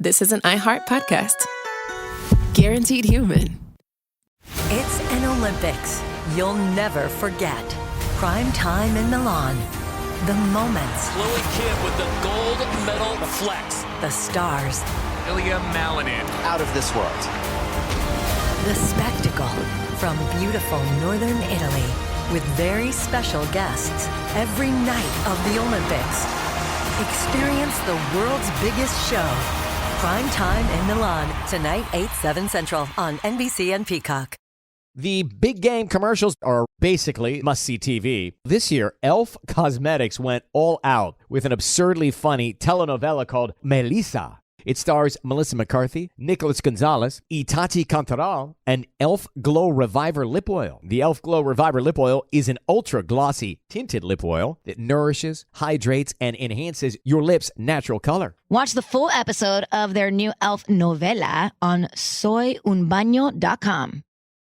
this is an iHeart podcast. Guaranteed human. It's an Olympics you'll never forget. Prime time in Milan. The moments. Chloe Kim with the gold medal flex. The stars. Ilya Malinin. Out of this world. The spectacle from beautiful northern Italy with very special guests every night of the Olympics. Experience the world's biggest show. Prime time in Milan. Tonight, 8/7 Central on NBC and Peacock. The big game commercials are basically must-see TV. This year, Elf Cosmetics went all out with an absurdly funny telenovela called Melissa. It stars Melissa McCarthy, Nicholas Gonzalez, Itati Cantoral, and Elf Glow Reviver Lip Oil. The Elf Glow Reviver Lip Oil is an ultra-glossy tinted lip oil that nourishes, hydrates, and enhances your lips' natural color. Watch the full episode of their new Elf novela on soyunbaño.com.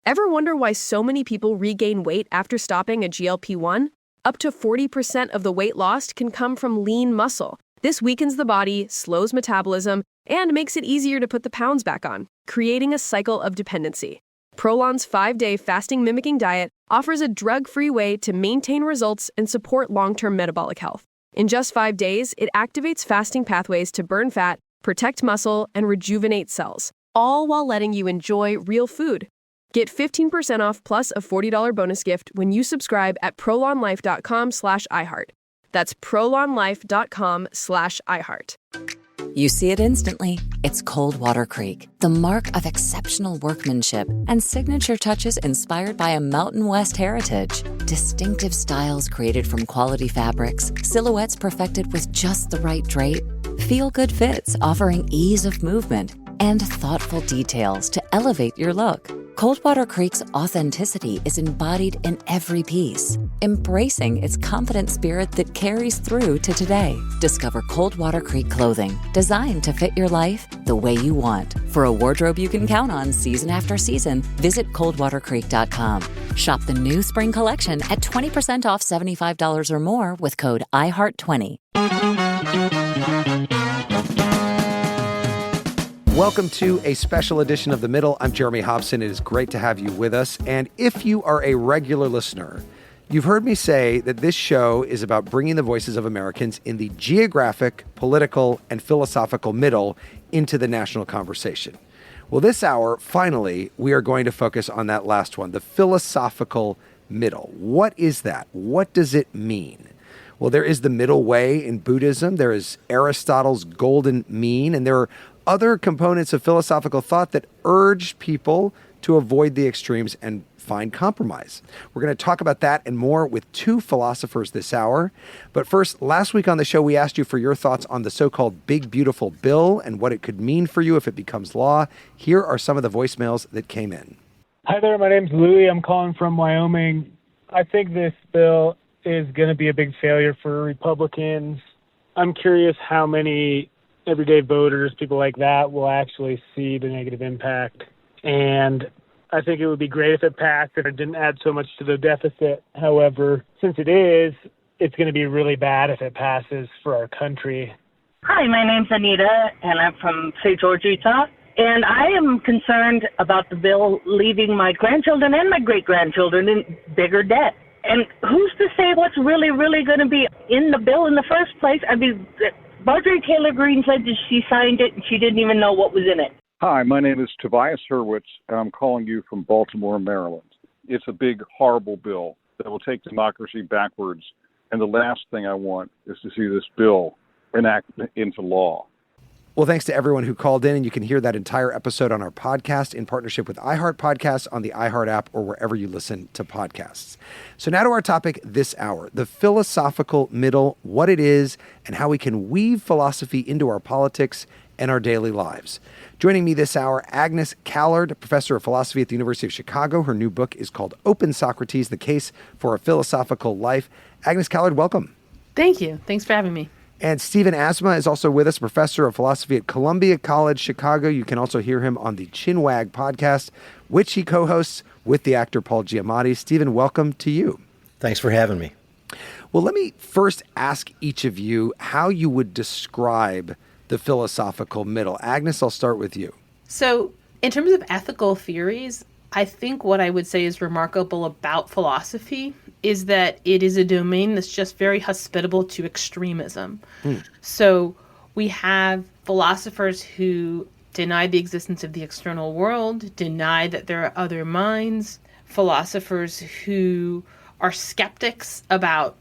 Ever wonder why so many people regain weight after stopping a GLP-1? Up to 40% of the weight lost can come from lean muscle. This weakens the body, slows metabolism, and makes it easier to put the pounds back on, creating a cycle of dependency. Prolon's 5-day fasting-mimicking diet offers a drug-free way to maintain results and support long-term metabolic health. In just 5 days, it activates fasting pathways to burn fat, protect muscle, and rejuvenate cells, all while letting you enjoy real food. Get 15% off plus a $40 bonus gift when you subscribe at prolonlife.com/iHeart. That's prolonlife.com/iHeart. You see it instantly. It's Coldwater Creek, the mark of exceptional workmanship and signature touches inspired by a Mountain West heritage. Distinctive styles created from quality fabrics, silhouettes perfected with just the right drape, feel-good fits offering ease of movement, and thoughtful details to elevate your look. Coldwater Creek's authenticity is embodied in every piece, embracing its confident spirit that carries through to today. Discover Coldwater Creek clothing, designed to fit your life the way you want. For a wardrobe you can count on season after season, visit coldwatercreek.com. Shop the new spring collection at 20% off $75 or more with code IHEART20. Welcome to a special edition of The Middle. I'm Jeremy Hobson. It is great to have you with us. And if you are a regular listener, you've heard me say that this show is about bringing the voices of Americans in the geographic, political, and philosophical middle into the national conversation. Well, this hour, finally, we are going to focus on that last one, the philosophical middle. What is that? What does it mean? Well, there is the middle way in Buddhism. There is Aristotle's golden mean, and there are other components of philosophical thought that urge people to avoid the extremes and find compromise. We're going to talk about that and more with two philosophers this hour. But first, last week on the show, we asked you for your thoughts on the so-called Big Beautiful Bill and what it could mean for you if it becomes law. Here are some of the voicemails that came in. Hi there, my name's Louie. I'm calling from Wyoming. I think this bill is going to be a big failure for Republicans. I'm curious how many everyday voters, people like that, will actually see the negative impact. And I think it would be great if it passed and it didn't add so much to the deficit. However, since it is, it's going to be really bad if it passes for our country. Hi, my name's Anita, and I'm from St. George, Utah. And I am concerned about the bill leaving my grandchildren and my great-grandchildren in bigger debt. And who's to say what's really, really going to be in the bill in the first place? I mean, Marjorie Taylor Greene said that she signed it and she didn't even know what was in it. Hi, my name is Tobias Hurwitz, and I'm calling you from Baltimore, Maryland. It's a big, horrible bill that will take democracy backwards, and the last thing I want is to see this bill enacted into law. Well, thanks to everyone who called in, and you can hear that entire episode on our podcast in partnership with iHeart Podcasts on the iHeart app or wherever you listen to podcasts. So now to our topic this hour, the philosophical middle, what it is, and how we can weave philosophy into our politics and our daily lives. Joining me this hour, Agnes Callard, professor of philosophy at the University of Chicago. Her new book is called Open Socrates, The Case for a Philosophical Life. Agnes Callard, welcome. Thank you. Thanks for having me. And Stephen Asma is also with us, professor of philosophy at Columbia College, Chicago. You can also hear him on the Chinwag podcast, which he co-hosts with the actor Paul Giamatti. Stephen, welcome to you. Thanks for having me. Well, let me first ask each of you how you would describe the philosophical middle. Agnes, I'll start with you. So, in terms of ethical theories, I think what I would say is remarkable about philosophy is that it is a domain that's just very hospitable to extremism. So we have philosophers who deny the existence of the external world, deny that there are other minds, philosophers who are skeptics about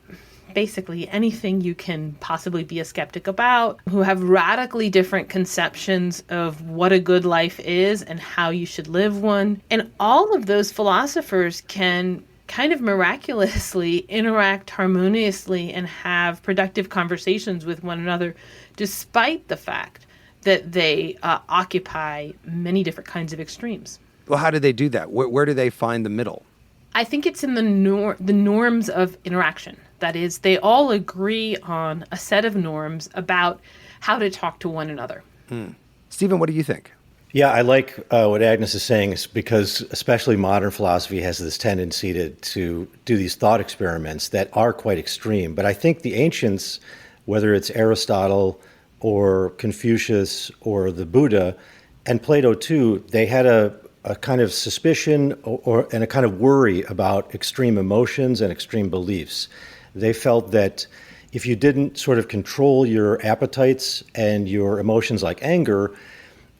basically anything you can possibly be a skeptic about, who have radically different conceptions of what a good life is and how you should live one. And all of those philosophers can kind of miraculously interact harmoniously and have productive conversations with one another, despite the fact that they occupy many different kinds of extremes. Well, how do they do that? Where do they find the middle? I think it's in the norms of interaction. That is, they all agree on a set of norms about how to talk to one another. Stephen, what do you think? Yeah, I like what Agnes is saying, is because especially modern philosophy has this tendency to do these thought experiments that are quite extreme. But I think the ancients, whether it's Aristotle or Confucius or the Buddha, and Plato too, they had a kind of suspicion and a kind of worry about extreme emotions and extreme beliefs. They felt that if you didn't sort of control your appetites and your emotions like anger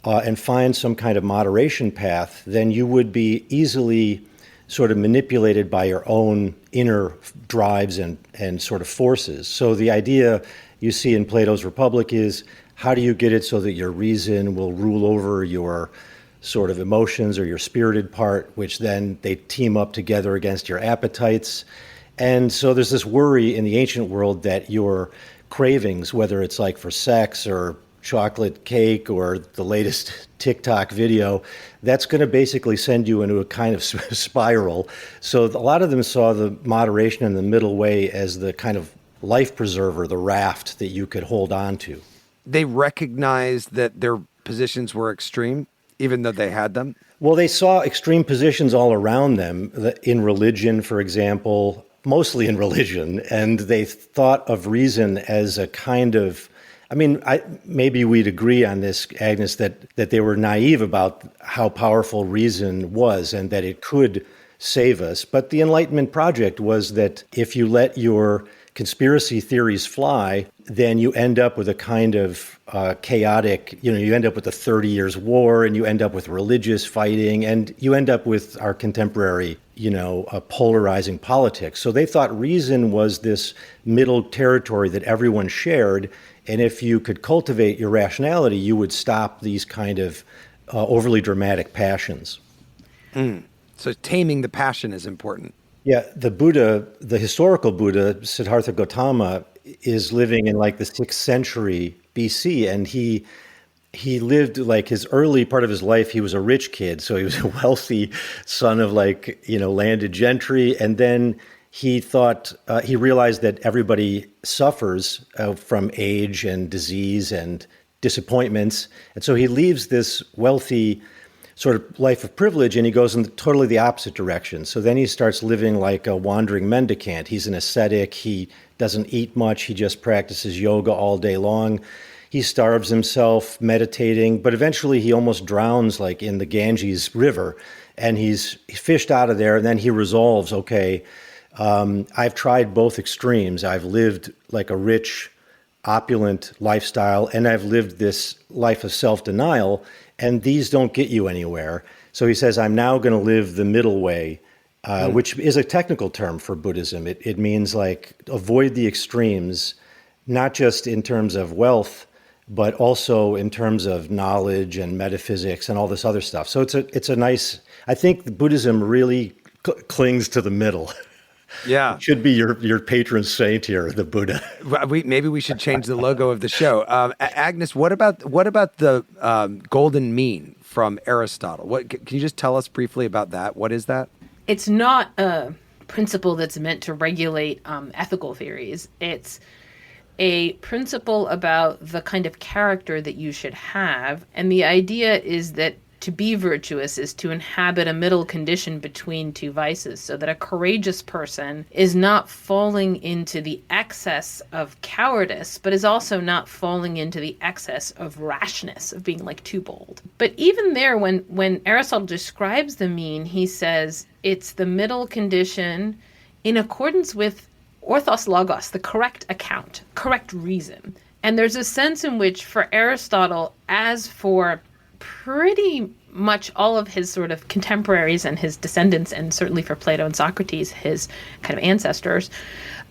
and find some kind of moderation path, then you would be easily sort of manipulated by your own inner drives and sort of forces. So the idea you see in Plato's Republic is, how do you get it so that your reason will rule over your sort of emotions or your spirited part, which then they team up together against your appetites. And so there's this worry in the ancient world that your cravings, whether it's like for sex or chocolate cake or the latest TikTok video, that's going to basically send you into a kind of spiral. So a lot of them saw the moderation in the middle way as the kind of life preserver, the raft that you could hold on to. They recognized that their positions were extreme, even though they had them? Well, they saw extreme positions all around them, in religion, for example, mostly in religion, and they thought of reason as a kind of, maybe we'd agree on this, Agnes, that they were naive about how powerful reason was and that it could save us. But the Enlightenment project was that if you let your conspiracy theories fly, then you end up with a kind of chaotic, you end up with a 30 years war, and you end up with religious fighting, and you end up with our contemporary, polarizing politics. So they thought reason was this middle territory that everyone shared, and if you could cultivate your rationality, you would stop these kind of overly dramatic passions. So taming the passion is important. Yeah, the Buddha, the historical Buddha, Siddhartha Gautama, is living in like the 6th century BC, and he lived like his early part of his life, he was a rich kid, so he was a wealthy son of landed gentry, and then he thought, he realized that everybody suffers from age and disease and disappointments, and so he leaves this wealthy sort of life of privilege, and he goes in totally the opposite direction. So then he starts living like a wandering mendicant. He's an ascetic. He doesn't eat much. He just practices yoga all day long. He starves himself meditating, but eventually he almost drowns like in the Ganges River, and he's fished out of there. And then he resolves, okay, I've tried both extremes. I've lived like a rich, opulent lifestyle, and I've lived this life of self-denial, and these don't get you anywhere. So he says, I'm now going to live the middle way, which is a technical term for Buddhism. It means like avoid the extremes, not just in terms of wealth, but also in terms of knowledge and metaphysics and all this other stuff. So it's a nice, I think Buddhism really clings to the middle. Yeah. It should be your patron saint here, the Buddha. Maybe we should change the logo of the show. Agnes, what about the golden mean from Aristotle? Can you just tell us briefly about that? What is that? It's not a principle that's meant to regulate ethical theories. It's a principle about the kind of character that you should have. And the idea is that to be virtuous is to inhabit a middle condition between two vices, so that a courageous person is not falling into the excess of cowardice, but is also not falling into the excess of rashness, of being like too bold. But even there, when Aristotle describes the mean, he says it's the middle condition in accordance with orthos logos, the correct account, correct reason. And there's a sense in which for Aristotle, as for pretty much all of his sort of contemporaries and his descendants, and certainly for Plato and Socrates, his kind of ancestors,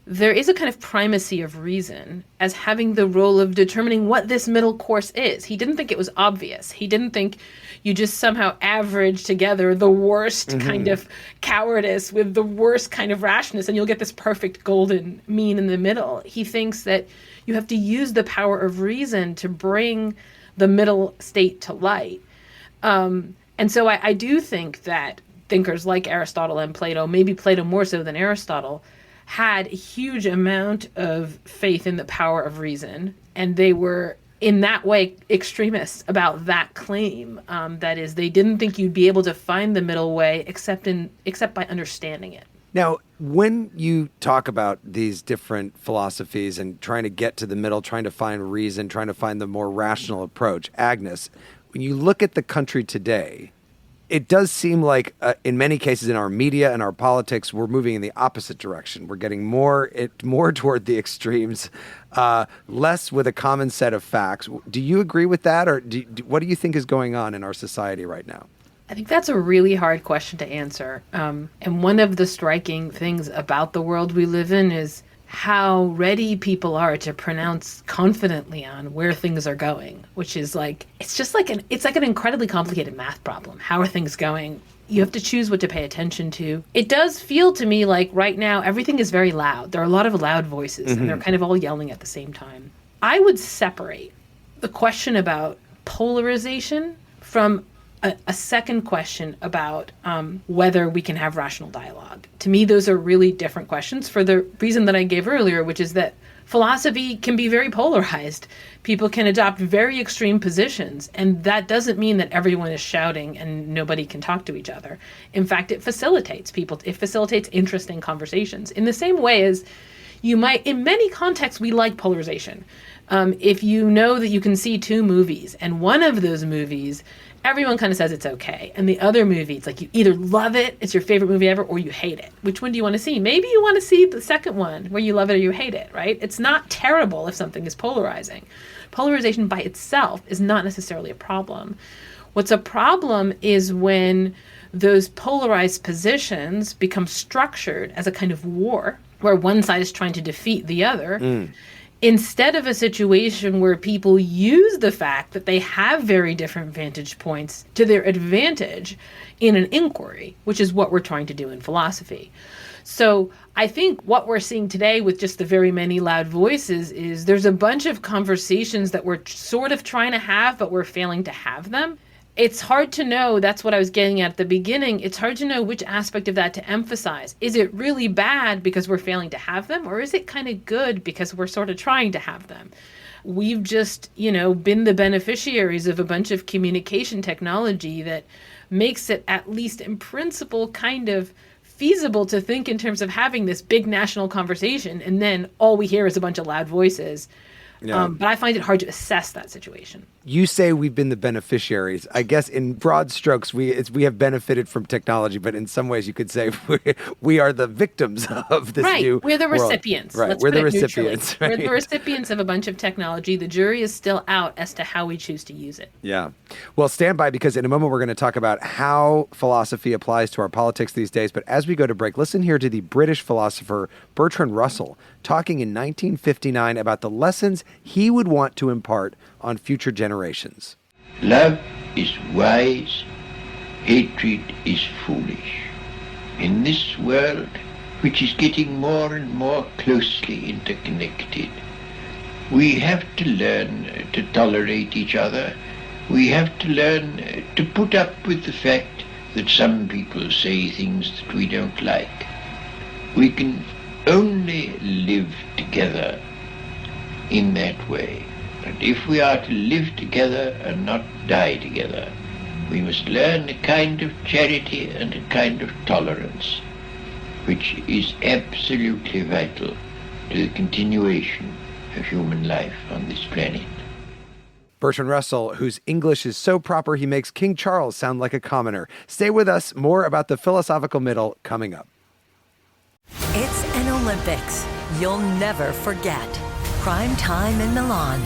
there is a kind of primacy of reason as having the role of determining what this middle course is. He didn't think it was obvious. He didn't think you just somehow average together the worst kind of cowardice with the worst kind of rashness and you'll get this perfect golden mean in the middle. He thinks that you have to use the power of reason to bring the middle state to light. And so I do think that thinkers like Aristotle and Plato, maybe Plato more so than Aristotle, had a huge amount of faith in the power of reason. And they were, in that way, extremists about that claim. That is, they didn't think you'd be able to find the middle way except by understanding it. Now, when you talk about these different philosophies and trying to get to the middle, trying to find reason, trying to find the more rational approach, Agnes, when you look at the country today, it does seem like in many cases in our media and our politics, we're moving in the opposite direction. We're getting more toward the extremes, less with a common set of facts. Do you agree with that? Or what do you think is going on in our society right now? I think that's a really hard question to answer. And one of the striking things about the world we live in is how ready people are to pronounce confidently on where things are going, which is like, it's like an incredibly complicated math problem. How are things going? You have to choose what to pay attention to. It does feel to me like right now, everything is very loud. There are a lot of loud voices and they're kind of all yelling at the same time. I would separate the question about polarization from a second question about whether we can have rational dialogue. To me, those are really different questions for the reason that I gave earlier, which is that philosophy can be very polarized. People can adopt very extreme positions, and that doesn't mean that everyone is shouting and nobody can talk to each other. In fact, it facilitates people. It facilitates interesting conversations. In the same way as you might, in many contexts, we like polarization. If you know that you can see two movies, and one of those movies, everyone kind of says it's okay. And the other movie, it's like you either love it, it's your favorite movie ever, or you hate it. Which one do you want to see? Maybe you want to see the second one where you love it or you hate it, right? It's not terrible if something is polarizing. Polarization by itself is not necessarily a problem. What's a problem is when those polarized positions become structured as a kind of war where one side is trying to defeat the other. Instead of a situation where people use the fact that they have very different vantage points to their advantage in an inquiry, which is what we're trying to do in philosophy. So I think what we're seeing today with just the very many loud voices is there's a bunch of conversations that we're sort of trying to have, but we're failing to have them. It's hard to know, that's what I was getting at the beginning, it's hard to know which aspect of that to emphasize. Is it really bad because we're failing to have them, or is it kind of good because we're sort of trying to have them? We've just, been the beneficiaries of a bunch of communication technology that makes it, at least in principle, kind of feasible to think in terms of having this big national conversation, and then all we hear is a bunch of loud voices. Yeah. But I find it hard to assess that situation. You say we've been the beneficiaries. I guess in broad strokes, we have benefited from technology, but in some ways you could say we are the victims of this new We're the world. recipients. Right, Let's we're put the it neutrally. recipients. Right? We're the recipients of a bunch of technology. The jury is still out as to how we choose to use it. Yeah. Well, stand by, because in a moment we're going to talk about how philosophy applies to our politics these days. But as we go to break, listen here to the British philosopher Bertrand Russell talking in 1959 about the lessons he would want to impart on future generations. Love is wise, hatred is foolish. In this world, which is getting more and more closely interconnected, we have to learn to tolerate each other. We have to learn to put up with the fact that some people say things that we don't like. We can only live together in that way. And if we are to live together and not die together, We must learn a kind of charity and a kind of tolerance, which is absolutely vital to the continuation of human life on this planet. Bertrand Russell, whose English is so proper he makes King Charles sound like a commoner. Stay with us. More about the philosophical middle coming up. It's an Olympics you'll never forget. Prime time in Milan.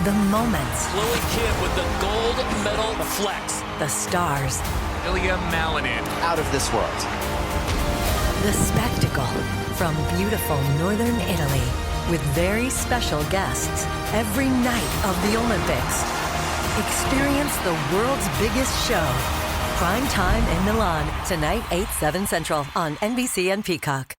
The moments. Chloe Kim with the gold medal flex. The stars. Ilya Malinin. Out of this world. The spectacle from beautiful northern Italy with very special guests every night of the Olympics. Experience the world's biggest show. Prime time in Milan, tonight 8/7 Central on NBC and Peacock.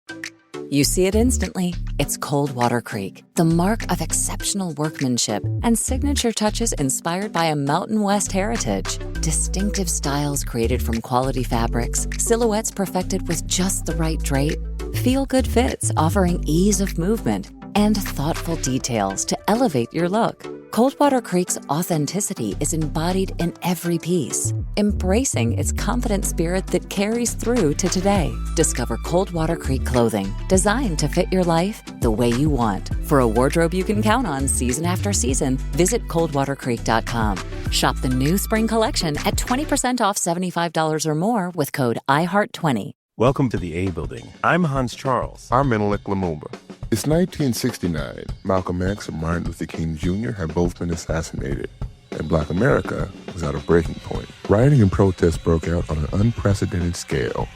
You see it instantly. It's Cold Water Creek, the mark of exceptional workmanship and signature touches inspired by a Mountain West heritage. Distinctive styles created from quality fabrics, silhouettes perfected with just the right drape, feel-good fits offering ease of movement, and thoughtful details to elevate your look. Coldwater Creek's authenticity is embodied in every piece, embracing its confident spirit that carries through to today. Discover Coldwater Creek clothing, designed to fit your life the way you want. For a wardrobe you can count on season after season, visit coldwatercreek.com. Shop the new spring collection at 20% off $75 or more with code IHEART20. Welcome to the A Building. I'm Hans Charles. I'm Menelik Lumumba. It's 1969. Malcolm X and Martin Luther King Jr. had both been assassinated, and Black America was at a breaking point. Rioting and protests broke out on an unprecedented scale.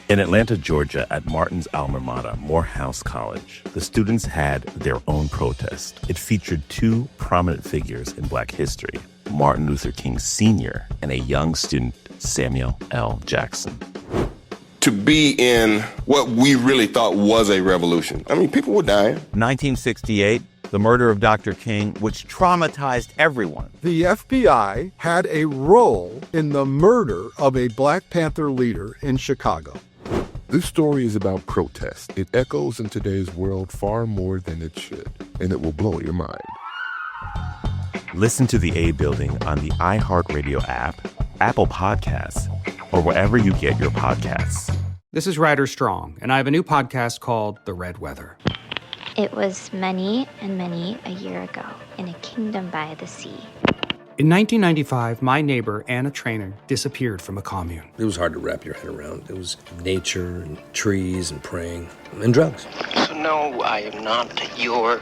In Atlanta, Georgia, at Martin's alma mater, Morehouse College, the students had their own protest. It featured two prominent figures in Black history, Martin Luther King Sr. and a young student, Samuel L. Jackson. To be in what we really thought was a revolution. I mean, people were dying. 1968, the murder of Dr. King, which traumatized everyone. The FBI had a role in the murder of a Black Panther leader in Chicago. This story is about protest. It echoes in today's world far more than it should, and it will blow your mind. Listen to the A Building on the iHeartRadio app, Apple Podcasts, or wherever you get your podcasts. This is Ryder Strong, and I have a new podcast called The Red Weather. It was many and many a year ago in a kingdom by the sea. In 1995, my neighbor, Anna Trainer, disappeared from a commune. It was hard to wrap your head around. It was nature and trees and praying and drugs. So no, I am not your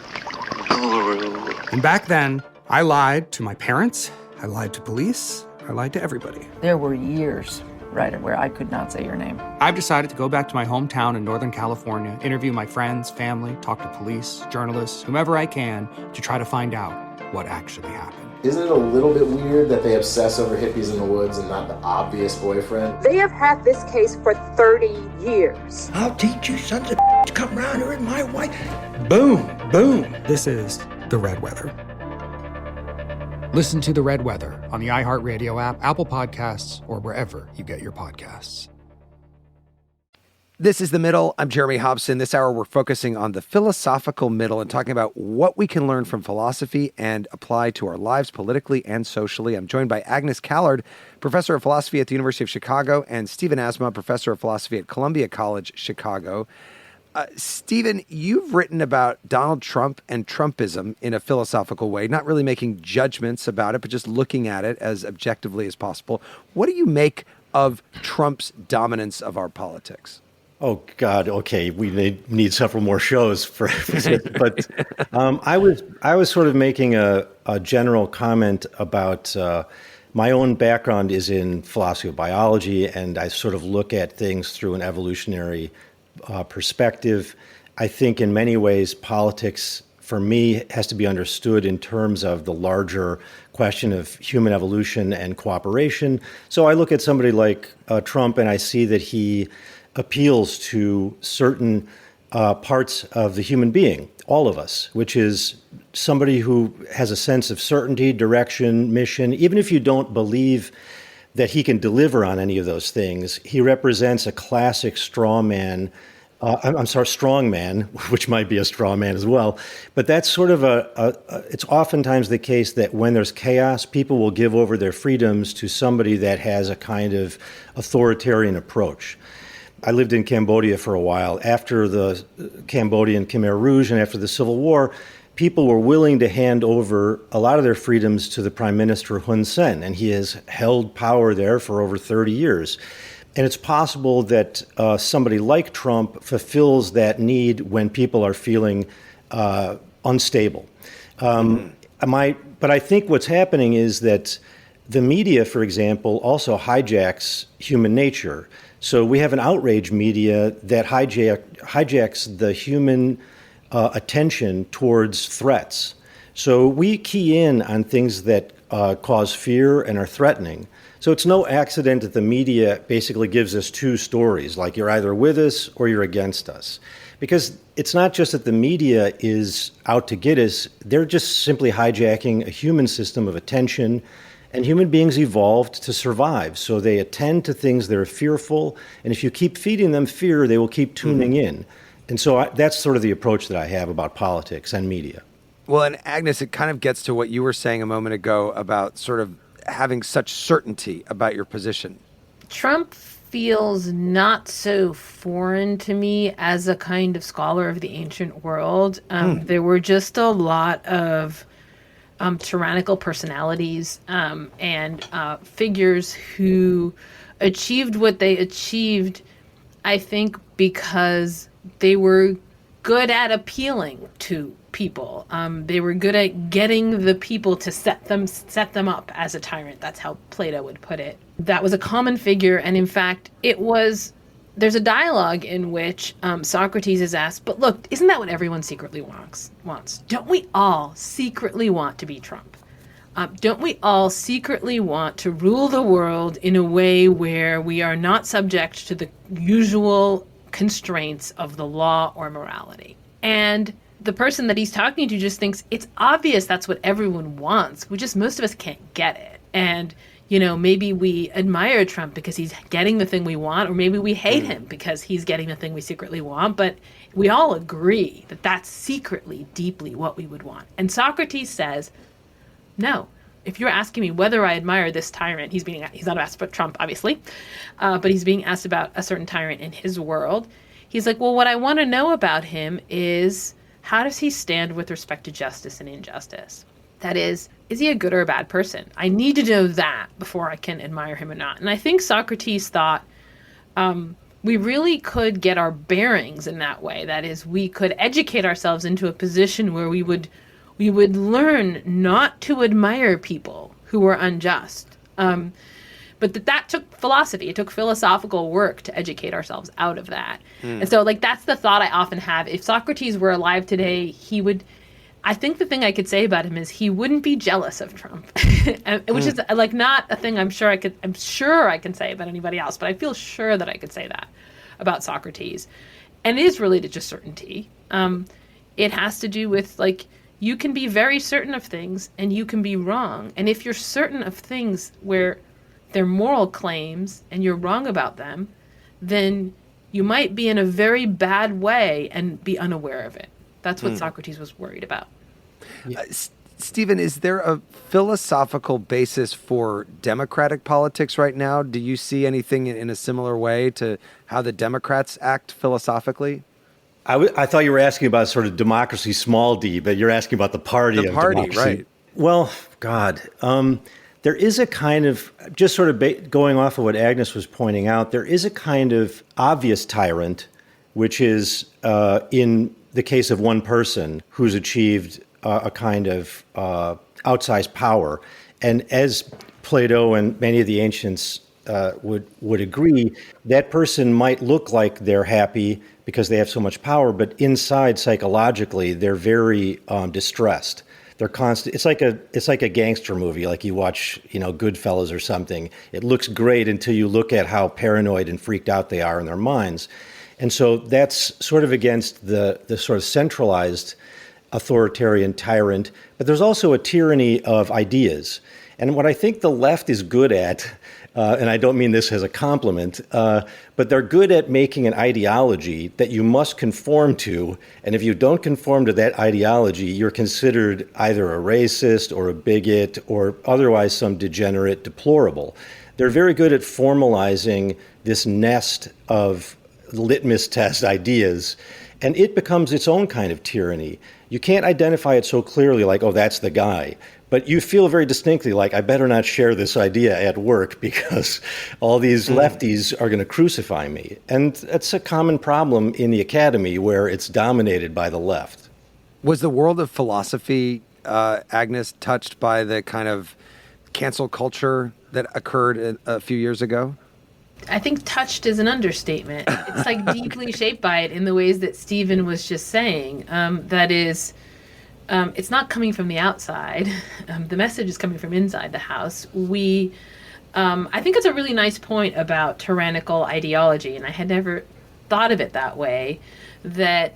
guru. And back then, I lied to my parents, I lied to police, I lied to everybody. There were years, Ryder, where I could not say your name. I've decided to go back to my hometown in Northern California, interview my friends, family, talk to police, journalists, whomever I can, to try to find out what actually happened. Isn't it a little bit weird that they obsess over hippies in the woods and not the obvious boyfriend? They have had this case for 30 years. I'll teach you sons of to come around here with my wife. Boom, boom. This is The Red Weather. Listen to The Red Weather on the iHeartRadio app, Apple Podcasts, or wherever you get your podcasts. This is The Middle. I'm Jeremy Hobson. This hour, we're focusing on the philosophical middle and talking about what we can learn from philosophy and apply to our lives politically and socially. I'm joined by Agnes Callard, professor of philosophy at the University of Chicago, and Stephen Asma, professor of philosophy at Columbia College, Chicago. Stephen, you've written about Donald Trump and Trumpism in a philosophical way, not really making judgments about it, but just looking at it as objectively as possible. What do you make of Trump's dominance of our politics? Oh, God. Okay. We need several more shows for this. But I was sort of making a general comment about my own background is in philosophy of biology, and I sort of look at things through an evolutionary perspective. I think in many ways, politics, for me, has to be understood in terms of the larger question of human evolution and cooperation. So I look at somebody like Trump, and I see that he appeals to certain parts of the human being, all of us, which is somebody who has a sense of certainty, direction, mission. Even if you don't believe that he can deliver on any of those things, he represents a classic straw man I'm sorry, strong man, which might be a straw man as well. But that's sort of it's oftentimes the case that when there's chaos, people will give over their freedoms to somebody that has a kind of authoritarian approach. I lived in Cambodia for a while. After the Cambodian Khmer Rouge and after the Civil War, people were willing to hand over a lot of their freedoms to the Prime Minister Hun Sen, and he has held power there for over 30 years. And it's possible that somebody like Trump fulfills that need when people are feeling unstable. But I think what's happening is that the media, for example, also hijacks human nature. So we have an outrage media that hijacks the human attention towards threats. So we key in on things that cause fear and are threatening. So it's no accident that the media basically gives us two stories, like you're either with us or you're against us. Because it's not just that the media is out to get us, they're just simply hijacking a human system of attention, and human beings evolved to survive. So they attend to things that are fearful, and if you keep feeding them fear, they will keep tuning in. And so that's sort of the approach that I have about politics and media. Well, and Agnes, it kind of gets to what you were saying a moment ago about sort of having such certainty about your position. Trump feels not so foreign to me as a kind of scholar of the ancient world. There were just a lot of tyrannical personalities and figures who achieved what they achieved, I think, because they were good at appealing to people. They were good at getting the people to set them up as a tyrant. That's how Plato would put it. That was a common figure, and in fact, there's a dialogue in which Socrates is asked, but look, isn't that what everyone secretly wants? Don't we all secretly want to be Trump? Don't we all secretly want to rule the world in a way where we are not subject to the usual constraints of the law or morality? And the person that he's talking to just thinks it's obvious that's what everyone wants. Most of us can't get it. And, maybe we admire Trump because he's getting the thing we want, or maybe we hate him because he's getting the thing we secretly want. But we all agree that that's secretly, deeply what we would want. And Socrates says, no. If you're asking me whether I admire this tyrant, he's not asked about Trump, obviously, but he's being asked about a certain tyrant in his world. He's like, well, what I want to know about him is, how does he stand with respect to justice and injustice? That is he a good or a bad person? I need to know that before I can admire him or not. And I think Socrates thought we really could get our bearings in that way. That is, we could educate ourselves into a position where we would learn not to admire people who were unjust. But that took philosophy. It took philosophical work to educate ourselves out of that. And so, that's the thought I often have. If Socrates were alive today, I think the thing I could say about him is he wouldn't be jealous of Trump, which is not a thing I'm sure I can say about anybody else, but I feel sure that I could say that about Socrates. And it is related to certainty. It has to do with, you can be very certain of things and you can be wrong. And if you're certain of things where they're moral claims and you're wrong about them, then you might be in a very bad way and be unaware of it. That's what Socrates was worried about. Stephen, is there a philosophical basis for democratic politics right now? Do you see anything in a similar way to how the Democrats act philosophically? I thought you were asking about sort of democracy, small d, but you're asking about the party of democracy. Right. Well, God, there is a kind of, just sort of going off of what Agnes was pointing out, there is a kind of obvious tyrant, which is in the case of one person who's achieved a kind of outsized power. And as Plato and many of the ancients would agree, that person might look like they're happy because they have so much power, but inside psychologically, they're very distressed. They're constant. It's like a gangster movie, like you watch, Goodfellas or something. It looks great until you look at how paranoid and freaked out they are in their minds. And so that's sort of against the sort of centralized authoritarian tyrant. But there's also a tyranny of ideas. And what I think the left is good at, and I don't mean this as a compliment, but they're good at making an ideology that you must conform to. And if you don't conform to that ideology, you're considered either a racist or a bigot or otherwise some degenerate deplorable. They're very good at formalizing this nest of litmus test ideas, and it becomes its own kind of tyranny. You can't identify it so clearly like, oh, that's the guy. But you feel very distinctly like, I better not share this idea at work because all these lefties are going to crucify me. And that's a common problem in the academy where it's dominated by the left. Was the world of philosophy, Agnes, touched by the kind of cancel culture that occurred a few years ago? I think touched is an understatement. It's like deeply shaped by it in the ways that Stephen was just saying. That is, it's not coming from the outside. The message is coming from inside the house. I think it's a really nice point about tyrannical ideology, and I had never thought of it that way, that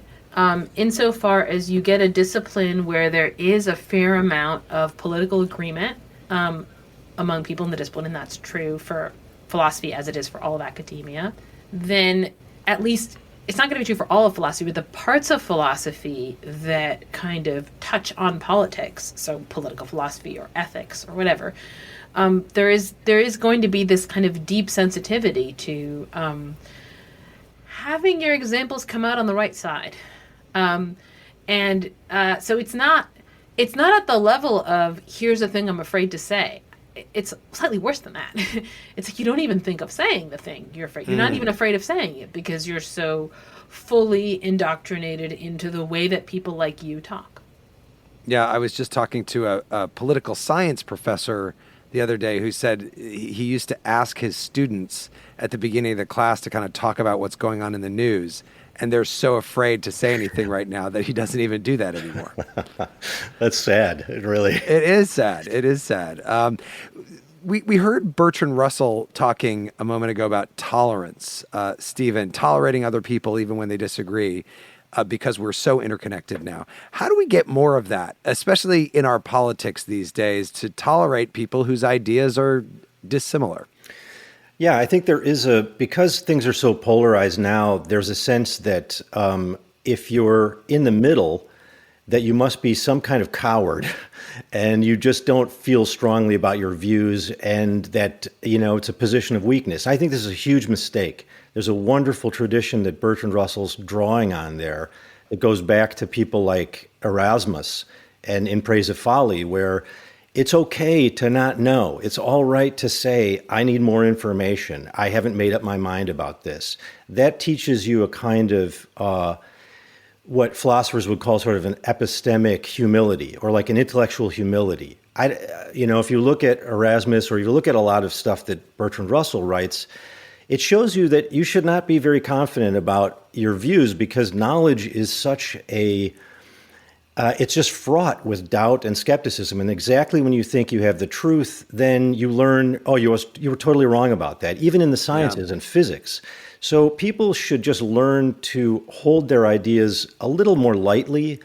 insofar as you get a discipline where there is a fair amount of political agreement among people in the discipline, and that's true for philosophy as it is for all of academia, then at least it's not going to be true for all of philosophy, but the parts of philosophy that kind of touch on politics, so political philosophy or ethics or whatever, there is going to be this kind of deep sensitivity to having your examples come out on the right side. So it's not at the level of, here's a thing I'm afraid to say. It's slightly worse than that. It's like you don't even think of saying the thing you're afraid. You're not even afraid of saying it because you're so fully indoctrinated into the way that people like you talk. Yeah, I was just talking to a political science professor the other day who said he used to ask his students at the beginning of the class to kind of talk about what's going on in the news. And they're so afraid to say anything right now that he doesn't even do that anymore. That's sad. It is sad. It is sad. We heard Bertrand Russell talking a moment ago about tolerance, Stephen, tolerating other people even when they disagree, because we're so interconnected now. How do we get more of that, especially in our politics these days, to tolerate people whose ideas are dissimilar? Yeah, I think there is because things are so polarized now, there's a sense that if you're in the middle, that you must be some kind of coward and you just don't feel strongly about your views and that, it's a position of weakness. I think this is a huge mistake. There's a wonderful tradition that Bertrand Russell's drawing on there that goes back to people like Erasmus and In Praise of Folly, where it's okay to not know. It's all right to say, I need more information. I haven't made up my mind about this. That teaches you a kind of what philosophers would call sort of an epistemic humility or like an intellectual humility. If you look at Erasmus or you look at a lot of stuff that Bertrand Russell writes, it shows you that you should not be very confident about your views because knowledge is such it's just fraught with doubt and skepticism. And exactly when you think you have the truth, then you learn, you were totally wrong about that, even in the sciences and physics. So people should just learn to hold their ideas a little more lightly.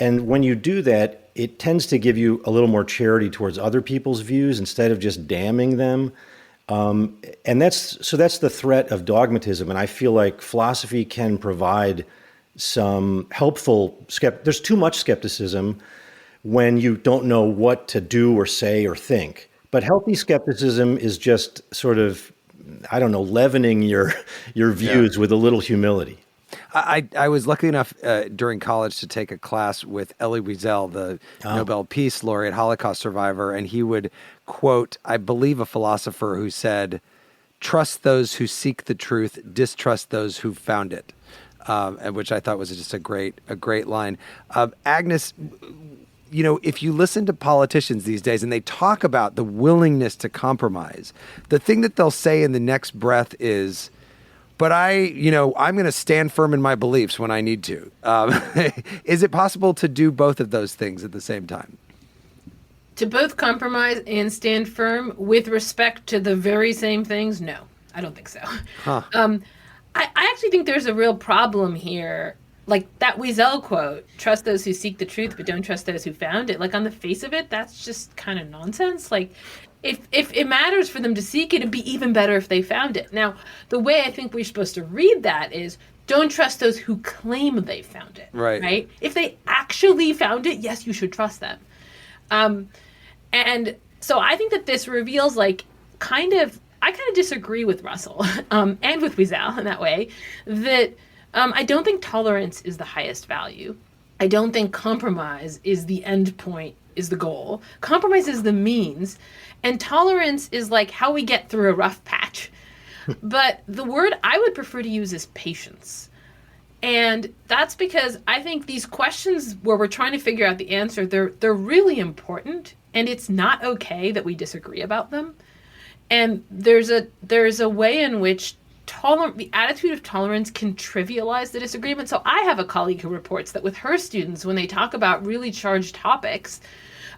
And when you do that, it tends to give you a little more charity towards other people's views instead of just damning them. And that's the threat of dogmatism. And I feel like philosophy can provide some helpful there's too much skepticism when you don't know what to do or say or think. But healthy skepticism is just sort of, leavening your views with a little humility. I was lucky enough during college to take a class with Elie Wiesel, the Nobel Peace Laureate, Holocaust survivor, and he would quote, I believe, a philosopher who said, "Trust those who seek the truth, distrust those who found it." Which I thought was just a great line. Agnes, if you listen to politicians these days and they talk about the willingness to compromise, the thing that they'll say in the next breath is, but I'm going to stand firm in my beliefs when I need to. Is it possible to do both of those things at the same time? To both compromise and stand firm with respect to the very same things? No, I don't think so. Huh. I actually think there's a real problem here like that Wiesel quote, trust those who seek the truth, but don't trust those who found it. Like on the face of it, that's just kind of nonsense. Like if it matters for them to seek it, it'd be even better if they found it. Now, the way I think we're supposed to read that is don't trust those who claim they found it. Right? If they actually found it, yes, you should trust them. And so I think that this reveals like I kind of disagree with Russell and with Wiesel in that way, that I don't think tolerance is the highest value. I don't think compromise is the end point, is the goal. Compromise is the means, and tolerance is like how we get through a rough patch. But the word I would prefer to use is patience. And that's because I think these questions where we're trying to figure out the answer, they're really important, and it's not okay that we disagree about them. And there's a way in which the attitude of tolerance can trivialize the disagreement. So I have a colleague who reports that with her students, when they talk about really charged topics,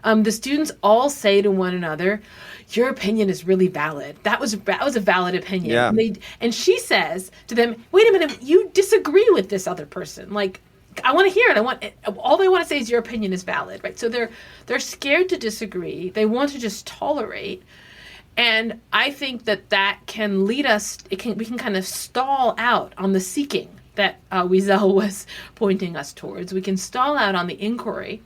the students all say to one another, your opinion is really valid. That was a valid opinion. Yeah. And she says to them, wait a minute, you disagree with this other person. Like, I want to hear it. All they want to say is your opinion is valid, right? So they're scared to disagree. They want to just tolerate. And I think that can lead us, we can kind of stall out on the seeking that Wiesel was pointing us towards. We can stall out on the inquiry.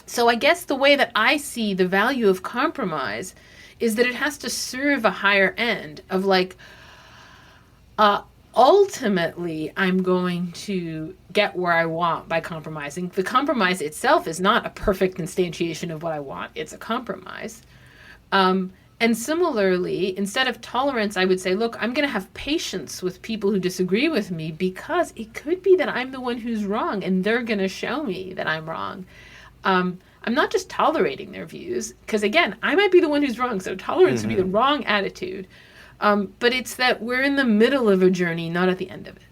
So I guess the way that I see the value of compromise is that it has to serve a higher end of like, ultimately, I'm going to get where I want by compromising. The compromise itself is not a perfect instantiation of what I want. It's a compromise. And similarly, instead of tolerance, I would say, look, I'm going to have patience with people who disagree with me because it could be that I'm the one who's wrong and they're going to show me that I'm wrong. I'm not just tolerating their views because, again, I might be the one who's wrong. So tolerance would be the wrong attitude. But it's that we're in the middle of a journey, not at the end of it.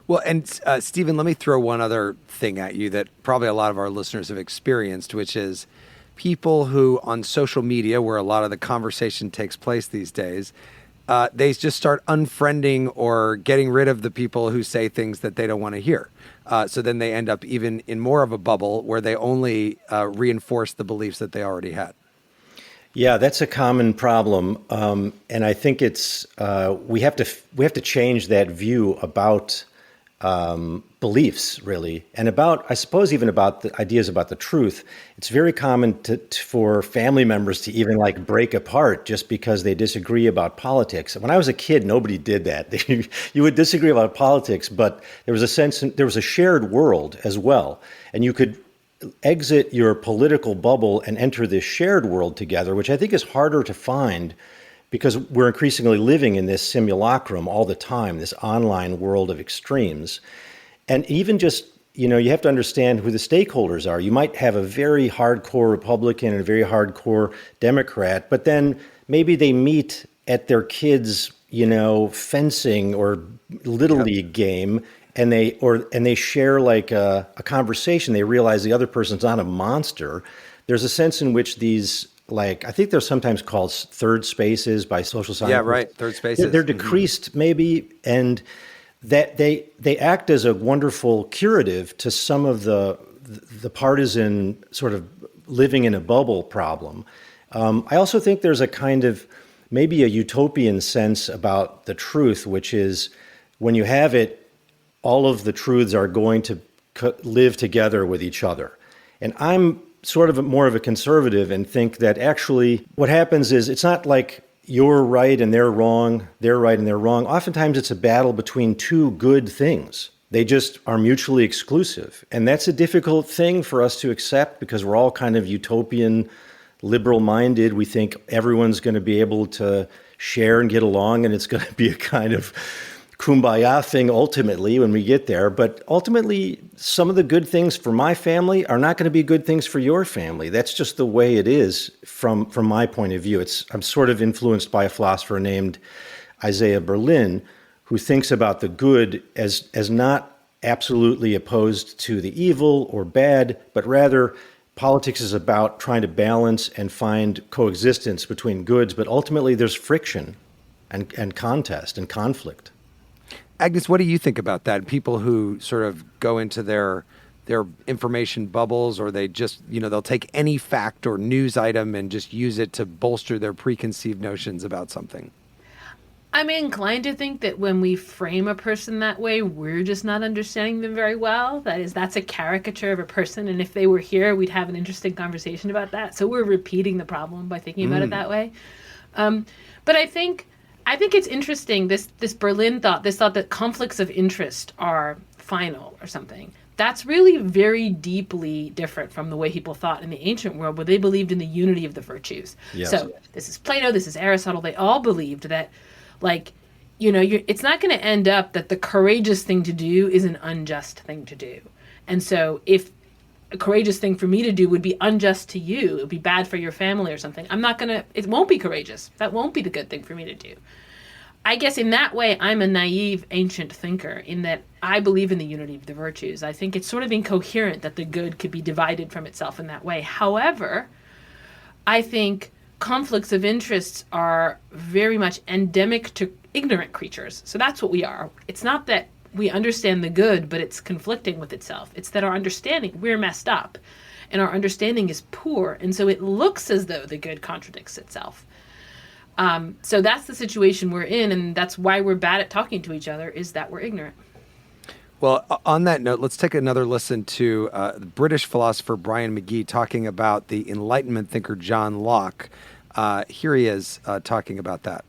Well, and Stephen, let me throw one other thing at you that probably a lot of our listeners have experienced, which is people who on social media, where a lot of the conversation takes place these days, they just start unfriending or getting rid of the people who say things that they don't want to hear. So then they end up even in more of a bubble where they only reinforce the beliefs that they already had. Yeah, that's a common problem, and I think it's we have to change that view about beliefs, really, and about, I suppose, even about the ideas about the truth. It's very common for family members to even like break apart just because they disagree about politics. When I was a kid, nobody did that. You would disagree about politics, but there was a shared world as well, and you could exit your political bubble and enter this shared world together, which I think is harder to find because we're increasingly living in this simulacrum all the time, this online world of extremes. And even just, you have to understand who the stakeholders are. You might have a very hardcore Republican and a very hardcore Democrat, but then maybe they meet at their kids', fencing or Little League game, and they share like a conversation. They realize the other person's not a monster. There's a sense in which these, like, I think they're sometimes called third spaces by social scientists. Yeah, right. Third spaces. They're decreased maybe, and that they act as a wonderful curative to some of the partisan sort of living in a bubble problem. I also think there's a kind of maybe a utopian sense about the truth, which is when you have it, all of the truths are going to live together with each other. And I'm sort of more of a conservative and think that actually what happens is it's not like you're right and they're wrong, they're right and they're wrong. Oftentimes it's a battle between two good things. They just are mutually exclusive. And that's a difficult thing for us to accept because we're all kind of utopian, liberal-minded. We think everyone's going to be able to share and get along, and it's going to be a kind of kumbaya thing ultimately when we get there. But ultimately, some of the good things for my family are not going to be good things for your family. That's just the way it is from my point of view. I'm sort of influenced by a philosopher named Isaiah Berlin, who thinks about the good as not absolutely opposed to the evil or bad, but rather politics is about trying to balance and find coexistence between goods. But ultimately, there's friction and contest and conflict. Agnes, what do you think about that? People who sort of go into their information bubbles, or they just, they'll take any fact or news item and just use it to bolster their preconceived notions about something. I'm inclined to think that when we frame a person that way, we're just not understanding them very well. That is, that's a caricature of a person, and if they were here, we'd have an interesting conversation about that. So we're repeating the problem by thinking about it that way. But I think it's interesting, this Berlin thought, this thought that conflicts of interest are final or something. That's really very deeply different from the way people thought in the ancient world, where they believed in the unity of the virtues. Yes. So this is Plato, this is Aristotle. They all believed that, it's not going to end up that the courageous thing to do is an unjust thing to do. And so if a courageous thing for me to do would be unjust to you, it would be bad for your family or something, it won't be courageous. That won't be the good thing for me to do. I guess in that way, I'm a naive ancient thinker in that I believe in the unity of the virtues. I think it's sort of incoherent that the good could be divided from itself in that way. However, I think conflicts of interests are very much endemic to ignorant creatures. So that's what we are. It's not that we understand the good, but it's conflicting with itself. It's that we're messed up, and our understanding is poor. And so it looks as though the good contradicts itself. So that's the situation we're in, and that's why we're bad at talking to each other, is that we're ignorant. Well, on that note, let's take another listen to the British philosopher Brian McGee talking about the Enlightenment thinker John Locke. Here he is talking about that.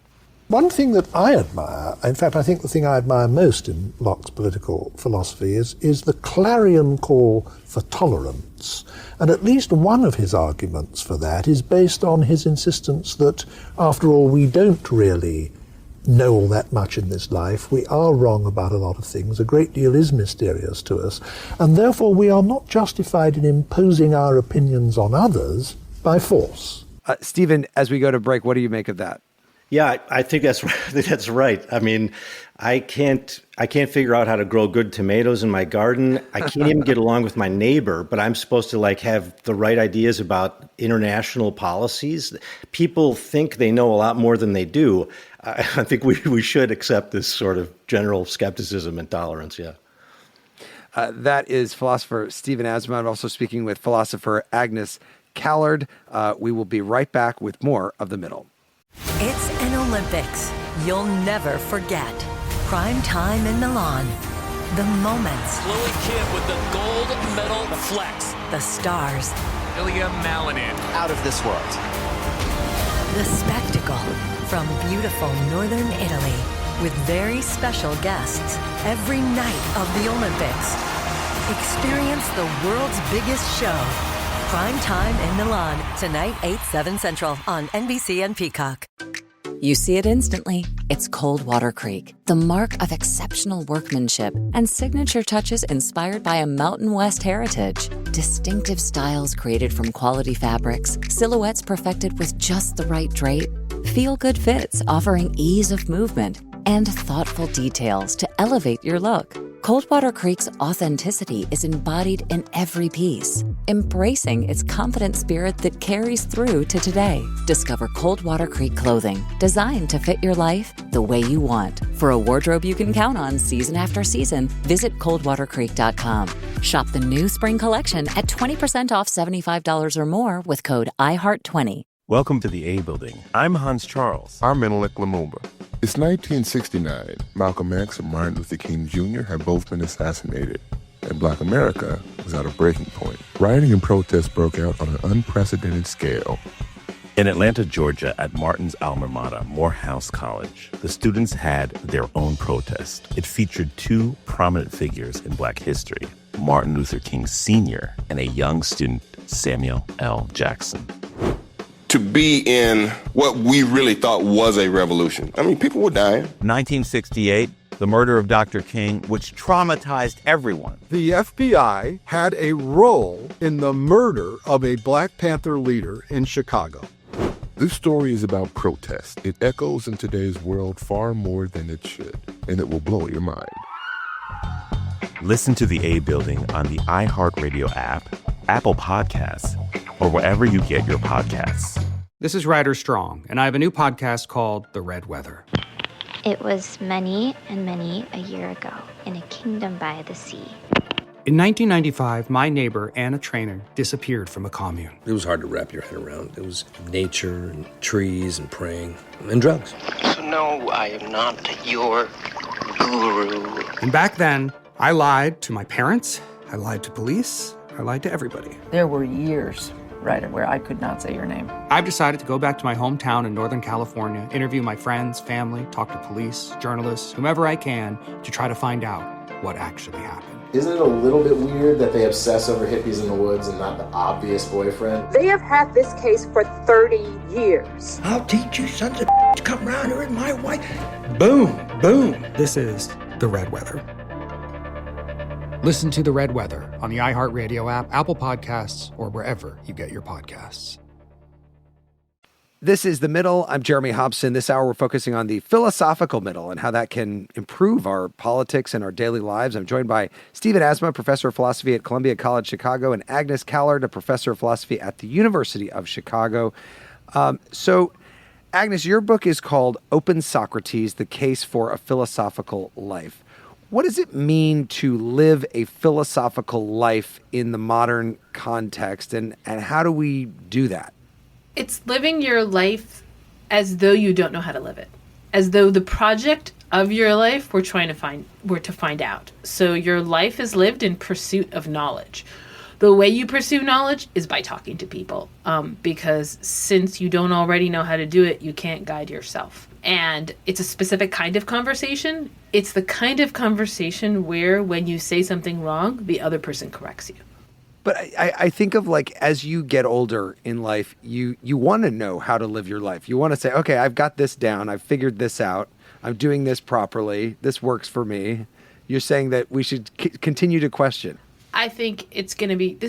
One thing that I admire, in fact, I think the thing I admire most in Locke's political philosophy is the clarion call for tolerance. And at least one of his arguments for that is based on his insistence that, after all, we don't really know all that much in this life. We are wrong about a lot of things. A great deal is mysterious to us. And therefore, we are not justified in imposing our opinions on others by force. Stephen, as we go to break, what do you make of that? Yeah, I think that's right. I mean, I can't figure out how to grow good tomatoes in my garden. I can't even get along with my neighbor, but I'm supposed to have the right ideas about international policies. People think they know a lot more than they do. I think we should accept this sort of general skepticism and tolerance. Yeah. That is philosopher Stephen Asma. I'm also speaking with philosopher Agnes Callard. We will be right back with more of The Middle. It's an Olympics you'll never forget. Prime time in Milan. The moments. Chloe Kim with the gold medal flex. The stars. Ilya Malinin. Out of this world. The spectacle from beautiful northern Italy with very special guests every night of the Olympics. Experience the world's biggest show. Prime time in Milan, tonight 8/7 Central on NBC and Peacock. You see it instantly. It's Coldwater Creek, the mark of exceptional workmanship and signature touches inspired by a Mountain West heritage. Distinctive styles created from quality fabrics, silhouettes perfected with just the right drape, feel-good fits offering ease of movement, and thoughtful details to elevate your look. Coldwater Creek's authenticity is embodied in every piece, embracing its confident spirit that carries through to today. Discover Coldwater Creek clothing, designed to fit your life the way you want. For a wardrobe you can count on season after season, visit coldwatercreek.com. Shop the new spring collection at 20% off $75 or more with code IHEART20. Welcome to the A Building. I'm Hans Charles. I'm Menelik Lumumba. It's 1969. Malcolm X and Martin Luther King Jr. had both been assassinated, and Black America was at a breaking point. Rioting and protests broke out on an unprecedented scale. In Atlanta, Georgia, at Martin's alma mater, Morehouse College, the students had their own protest. It featured two prominent figures in Black history, Martin Luther King Sr. and a young student, Samuel L. Jackson. To be in what we really thought was a revolution. I mean, people were dying. 1968, the murder of Dr. King, which traumatized everyone. The FBI had a role in the murder of a Black Panther leader in Chicago. This story is about protest. It echoes in today's world far more than it should, and it will blow your mind. Listen to The A Building on the iHeartRadio app, Apple Podcasts, or wherever you get your podcasts. This is Ryder Strong, and I have a new podcast called The Red Weather. It was many and many a year ago in a kingdom by the sea. In 1995, my neighbor, Anna Trainer, disappeared from a commune. It was hard to wrap your head around. It was nature and trees and praying and drugs. So no, I am not your guru. And back then, I lied to my parents, I lied to police, I lied to everybody. There were years, right, where I could not say your name. I've decided to go back to my hometown in Northern California, interview my friends, family, talk to police, journalists, whomever I can, to try to find out what actually happened. Isn't it a little bit weird that they obsess over hippies in the woods and not the obvious boyfriend? They have had this case for 30 years. I'll teach you sons of to come around here with my wife. Boom, boom. This is The Red Weather. Listen to The Red Weather on the iHeartRadio app, Apple Podcasts, or wherever you get your podcasts. This is The Middle. I'm Jeremy Hobson. This hour, we're focusing on the philosophical middle and how that can improve our politics and our daily lives. I'm joined by Stephen Asma, professor of philosophy at Columbia College Chicago, and Agnes Callard, a professor of philosophy at the University of Chicago. So, Agnes, your book is called Open Socrates, The Case for a Philosophical Life. What does it mean to live a philosophical life in the modern context, and how do we do that? It's living your life as though you don't know how to live it, as though the project of your life we're to find out. So your life is lived in pursuit of knowledge. The way you pursue knowledge is by talking to people, because since you don't already know how to do it, you can't guide yourself. And it's a specific kind of conversation. It's the kind of conversation where when you say something wrong, the other person corrects you. But I think of, like, as you get older in life, you want to know how to live your life. You want to say, okay, I've got this down. I've figured this out. I'm doing this properly. This works for me. You're saying that we should continue to question. I think this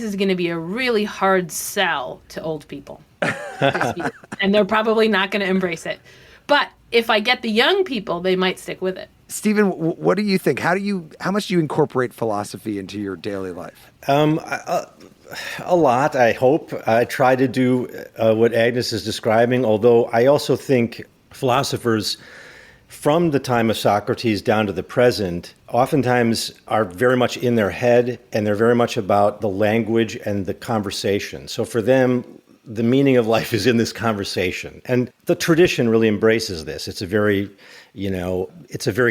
is going to be a really hard sell to old people. And they're probably not going to embrace it. But if I get the young people, they might stick with it. Stephen, what do you think? How much do you incorporate philosophy into your daily life? A lot, I hope. I try to do what Agnes is describing, although I also think philosophers from the time of Socrates down to the present oftentimes are very much in their head, and they're very much about the language and the conversation. So for them, the meaning of life is in this conversation. And the tradition really embraces this. It's a very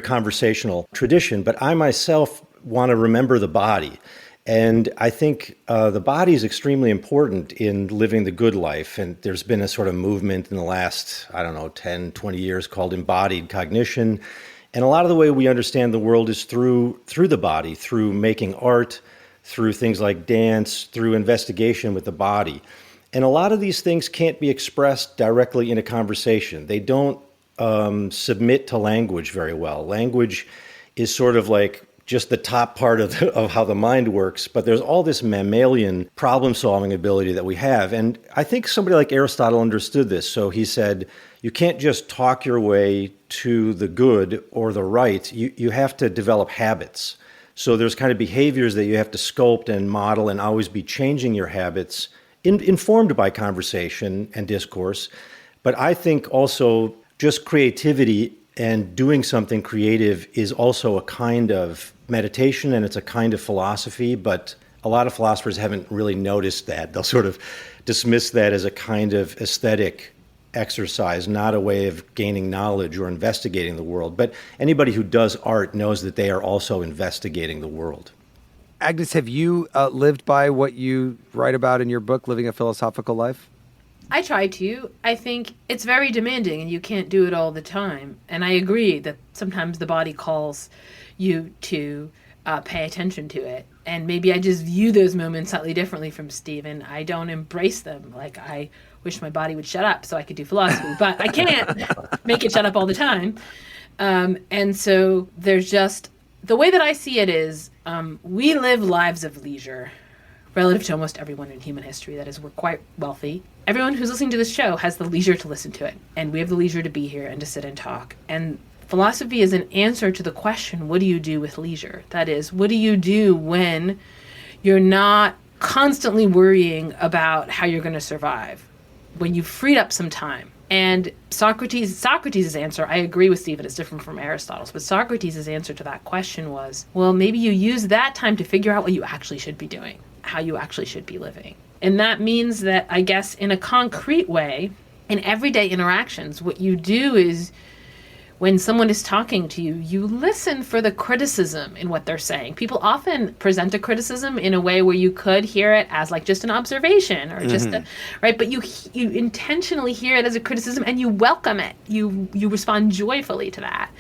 conversational tradition, but I myself want to remember the body. And I think the body is extremely important in living the good life. And there's been a sort of movement in the last, 10, 20 years called embodied cognition. And a lot of the way we understand the world is through the body, through making art, through things like dance, through investigation with the body. And a lot of these things can't be expressed directly in a conversation. They don't submit to language very well. Language is sort of like just the top part of how the mind works, but there's all this mammalian problem-solving ability that we have. And I think somebody like Aristotle understood this. So he said, you can't just talk your way to the good or the right. You have to develop habits. So there's kind of behaviors that you have to sculpt and model and always be changing your habits, informed by conversation and discourse. But I think also just creativity and doing something creative is also a kind of meditation, and it's a kind of philosophy, but a lot of philosophers haven't really noticed that. They'll sort of dismiss that as a kind of aesthetic exercise, not a way of gaining knowledge or investigating the world. But anybody who does art knows that they are also investigating the world. Agnes, have you lived by what you write about in your book, Living a Philosophical Life? I try to. I think it's very demanding and you can't do it all the time. And I agree that sometimes the body calls you to pay attention to it. And maybe I just view those moments slightly differently from Stephen. I don't embrace them. Like, I wish my body would shut up so I could do philosophy, but I can't make it shut up all the time. And so there's just, the way that I see it is, we live lives of leisure relative to almost everyone in human history. That is, we're quite wealthy. Everyone who's listening to this show has the leisure to listen to it, and we have the leisure to be here and to sit and talk. And philosophy is an answer to the question, what do you do with leisure? That is, what do you do when you're not constantly worrying about how you're going to survive? When you've freed up some time And Socrates' answer, I agree with Stephen, it's different from Aristotle's, but Socrates' answer to that question was, well, maybe you use that time to figure out what you actually should be doing, how you actually should be living. And that means that, I guess, in a concrete way, in everyday interactions, what you do is, when someone is talking to you, you listen for the criticism in what they're saying. People often present a criticism in a way where you could hear it as like just an observation or just right, but you intentionally hear it as a criticism and you welcome it. You respond joyfully to that.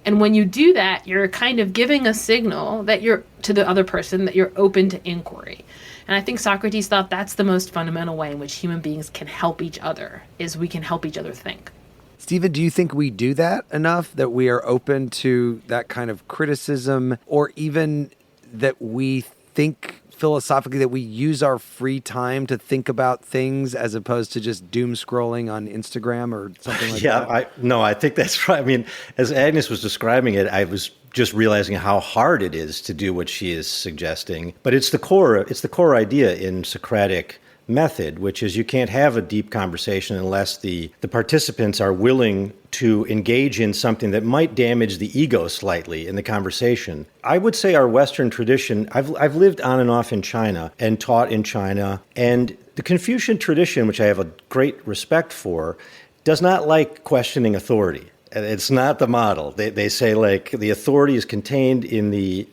And when you do that, you're kind of giving a signal that you're to the other person that you're open to inquiry. And I think Socrates thought that's the most fundamental way in which human beings can help each other, is we can help each other think. Stephen, do you think we do that enough, that we are open to that kind of criticism, or even that we think philosophically, that we use our free time to think about things as opposed to just doom scrolling on Instagram or something like that? I think that's right. I mean, as Agnes was describing it, I was just realizing how hard it is to do what she is suggesting. But it's the core idea in Socratic method, which is you can't have a deep conversation unless the participants are willing to engage in something that might damage the ego slightly in the conversation. I would say our Western tradition, I've lived on and off in China and taught in China, and the Confucian tradition, which I have a great respect for, does not like questioning authority. It's not the model. They say like the authority is contained in the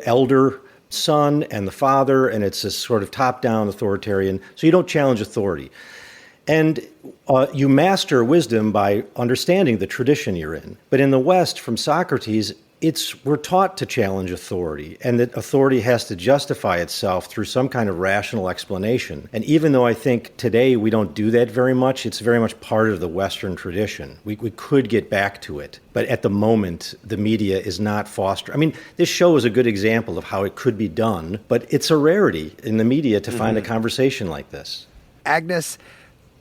elder son and the father, and it's a sort of top-down authoritarian, so you don't challenge authority. And you master wisdom by understanding the tradition you're in. But in the West, from Socrates, we're taught to challenge authority, and that authority has to justify itself through some kind of rational explanation. And even though I think today we don't do that very much, it's very much part of the Western tradition. We could get back to it, but at the moment, the media is not fostering. I mean, this show is a good example of how it could be done, but it's a rarity in the media to find a conversation like this. Agnes,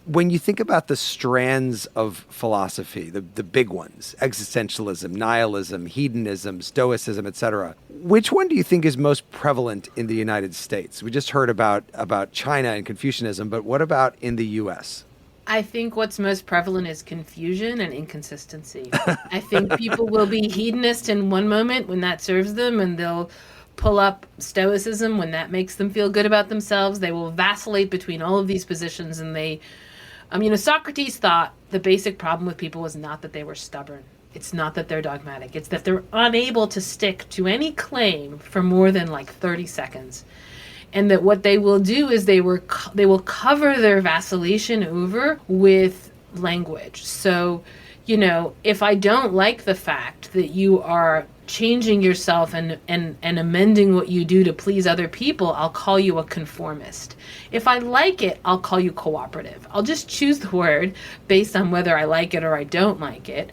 when you think about the strands of philosophy, the big ones, existentialism, nihilism, hedonism, stoicism, etc., which one do you think is most prevalent in the United States? We just heard about China and Confucianism, but what about in the U.S.? I think what's most prevalent is confusion and inconsistency. I think people will be hedonist in one moment when that serves them, and they'll pull up stoicism when that makes them feel good about themselves. They will vacillate between all of these positions, and Socrates thought the basic problem with people was not that they were stubborn. It's not that they're dogmatic. It's that they're unable to stick to any claim for more than like 30 seconds. And that what they will do is they will cover their vacillation over with language. So, if I don't like the fact that you are changing yourself and amending what you do to please other people, I'll call you a conformist. If I like it, I'll call you cooperative. I'll just choose the word based on whether I like it or I don't like it.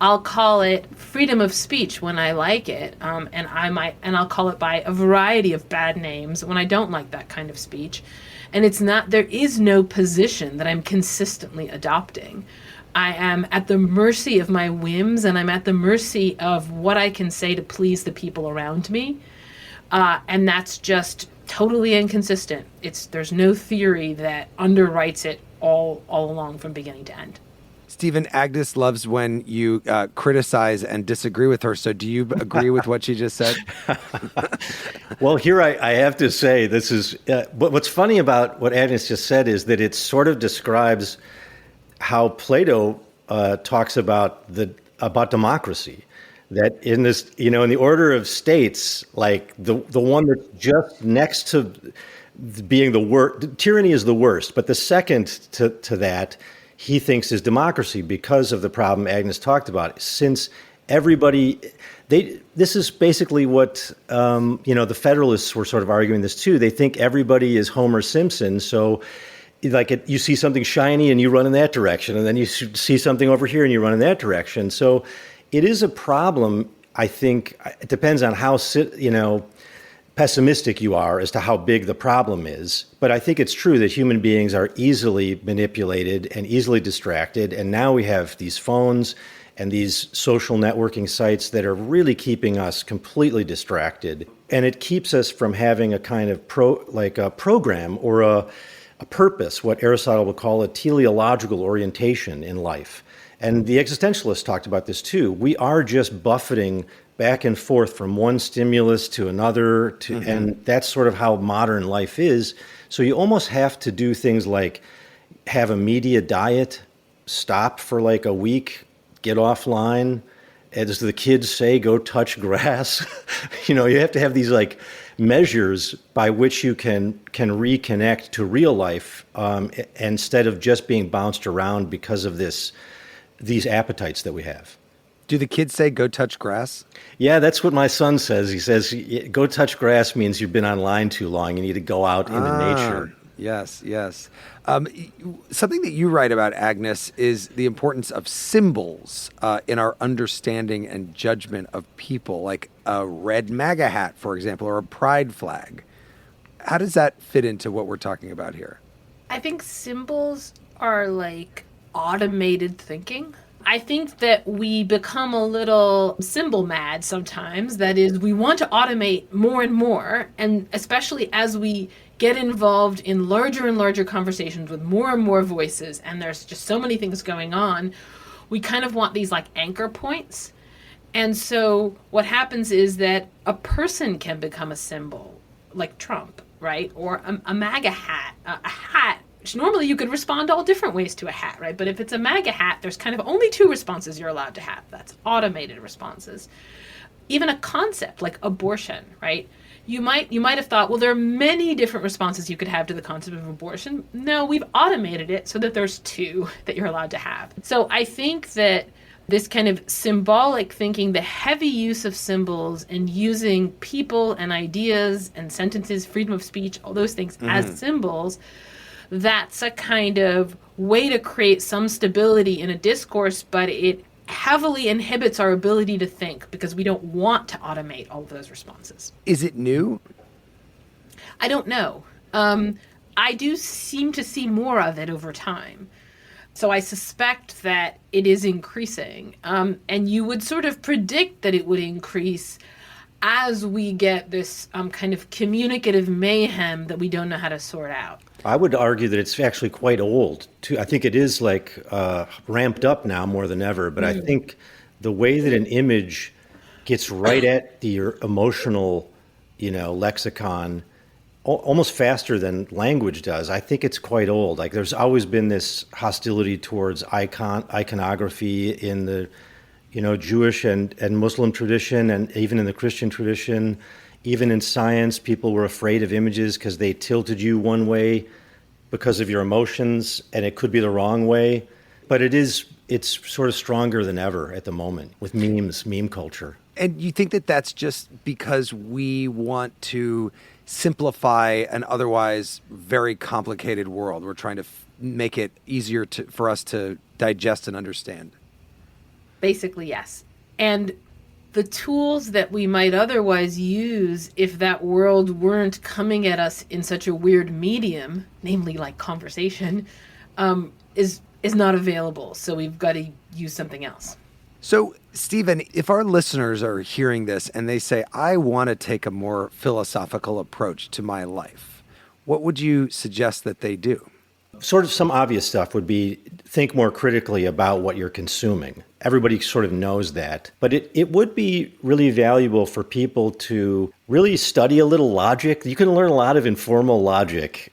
I'll call it freedom of speech when I like it, and I'll call it by a variety of bad names when I don't like that kind of speech. And there is no position that I'm consistently adopting. I am at the mercy of my whims, and I'm at the mercy of what I can say to please the people around me. And that's just totally inconsistent. There's no theory that underwrites it all along from beginning to end. Stephen, Agnes loves when you criticize and disagree with her. So do you agree with what she just said? Well, here I have to say, this is what's funny about what Agnes just said is that it sort of describes how Plato talks about democracy, that in this, in the order of states, like the one that's just next to being the worst, tyranny is the worst, but the second to that, he thinks, is democracy because of the problem Agnes talked about. Since everybody, this is basically what the Federalists were sort of arguing this too. They think everybody is Homer Simpson, so. You see something shiny and you run in that direction, and then you see something over here and you run in that direction. So it is a problem. I think it depends on how pessimistic you are as to how big the problem is. But I think it's true that human beings are easily manipulated and easily distracted. And now we have these phones and these social networking sites that are really keeping us completely distracted. And it keeps us from having a kind of program or a purpose, what Aristotle would call a teleological orientation in life. And the existentialists talked about this too. We are just buffeting back and forth from one stimulus to another, and that's sort of how modern life is. So you almost have to do things like have a media diet, stop for like a week, get offline. As the kids say, go touch grass. You have to have these like measures by which you can reconnect to real life instead of just being bounced around because of these appetites that we have. Do the kids say go touch grass? Yeah, that's what my son says. He says go touch grass means you've been online too long. You need to go out into nature. Yes, yes. Something that you write about, Agnes, is the importance of symbols in our understanding and judgment of people, like a red MAGA hat, for example, or a pride flag. How does that fit into what we're talking about here? I think symbols are like automated thinking. I think that we become a little symbol mad sometimes. That is, we want to automate more and more, and especially as we get involved in larger and larger conversations with more and more voices, and there's just so many things going on, we kind of want these like anchor points. And so what happens is that a person can become a symbol, like Trump, right? Or a MAGA hat, a hat. Which normally you could respond all different ways to a hat, right? But if it's a MAGA hat, there's kind of only two responses you're allowed to have. That's automated responses. Even a concept like abortion, right? You might have thought, well, there are many different responses you could have to the concept of abortion. No, we've automated it so that there's two that you're allowed to have. So I think that this kind of symbolic thinking, the heavy use of symbols and using people and ideas and sentences, freedom of speech, all those things as symbols, that's a kind of way to create some stability in a discourse, but it heavily inhibits our ability to think because we don't want to automate all of those responses. Is it new? I don't know. I do seem to see more of it over time. So I suspect that it is increasing. And you would sort of predict that it would increase as we get this kind of communicative mayhem that we don't know how to sort out. I would argue that it's actually quite old, too. I think it is like ramped up now more than ever. But I think the way that an image gets right at the emotional, lexicon almost faster than language does, I think it's quite old. Like there's always been this hostility towards iconography in the Jewish and Muslim tradition, and even in the Christian tradition. Even in science, people were afraid of images because they tilted you one way because of your emotions, and it could be the wrong way. But it's sort of stronger than ever at the moment with memes, meme culture. And you think that that's just because we want to simplify an otherwise very complicated world? We're trying to make it easier for us to digest and understand. Basically, yes. And the tools that we might otherwise use if that world weren't coming at us in such a weird medium, namely like conversation, is not available. So we've got to use something else. So, Stephen, if our listeners are hearing this and they say, I want to take a more philosophical approach to my life, what would you suggest that they do? Sort of some obvious stuff would be think more critically about what you're consuming. Everybody sort of knows that. But it would be really valuable for people to really study a little logic. You can learn a lot of informal logic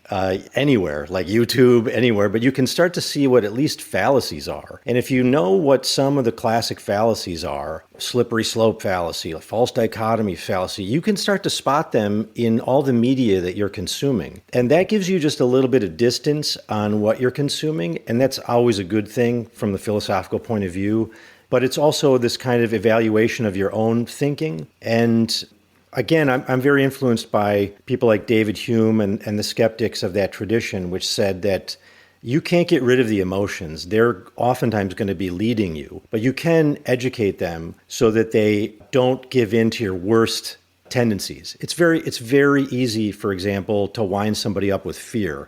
anywhere, like YouTube, anywhere, but you can start to see what at least fallacies are. And if you know what some of the classic fallacies are, slippery slope fallacy, a false dichotomy fallacy, you can start to spot them in all the media that you're consuming. And that gives you just a little bit of distance on what you're consuming. And that's always a good thing from the philosophical point of view. But it's also this kind of evaluation of your own thinking. And again, I'm very influenced by people like David Hume and the skeptics of that tradition, which said that you can't get rid of the emotions. They're oftentimes going to be leading you, but you can educate them so that they don't give in to your worst tendencies. It's very easy, for example, to wind somebody up with fear.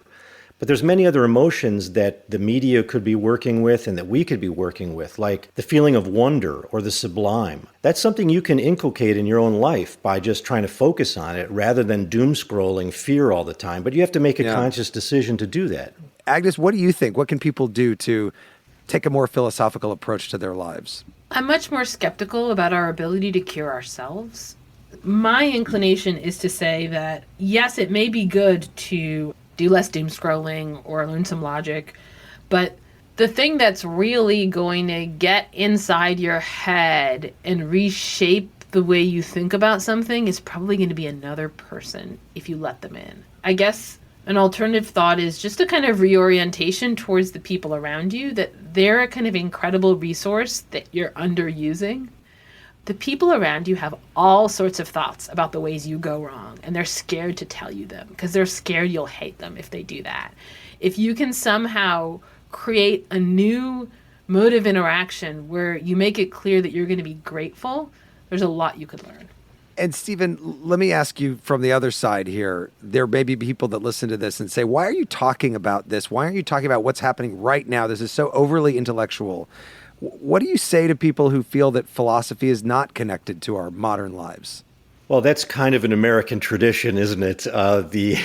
But there's many other emotions that the media could be working with and that we could be working with, like the feeling of wonder or the sublime. That's something you can inculcate in your own life by just trying to focus on it rather than doom scrolling fear all the time. But you have to make a conscious decision to do that. Agnes, what do you think? What can people do to take a more philosophical approach to their lives? I'm much more skeptical about our ability to cure ourselves. My inclination is to say that, yes, it may be good to do less doom scrolling or learn some logic, but the thing that's really going to get inside your head and reshape the way you think about something is probably going to be another person if you let them in. I guess an alternative thought is just a kind of reorientation towards the people around you, that they're a kind of incredible resource that you're underusing. The people around you have all sorts of thoughts about the ways you go wrong, and they're scared to tell you them because they're scared you'll hate them if they do that. If you can somehow create a new mode of interaction where you make it clear that you're going to be grateful, there's a lot you could learn. And Stephen, let me ask you from the other side here. There may be people that listen to this and say, why are you talking about this? Why aren't you talking about what's happening right now? This is so overly intellectual. What do you say to people who feel that philosophy is not connected to our modern lives? Well, that's kind of an American tradition, isn't it? The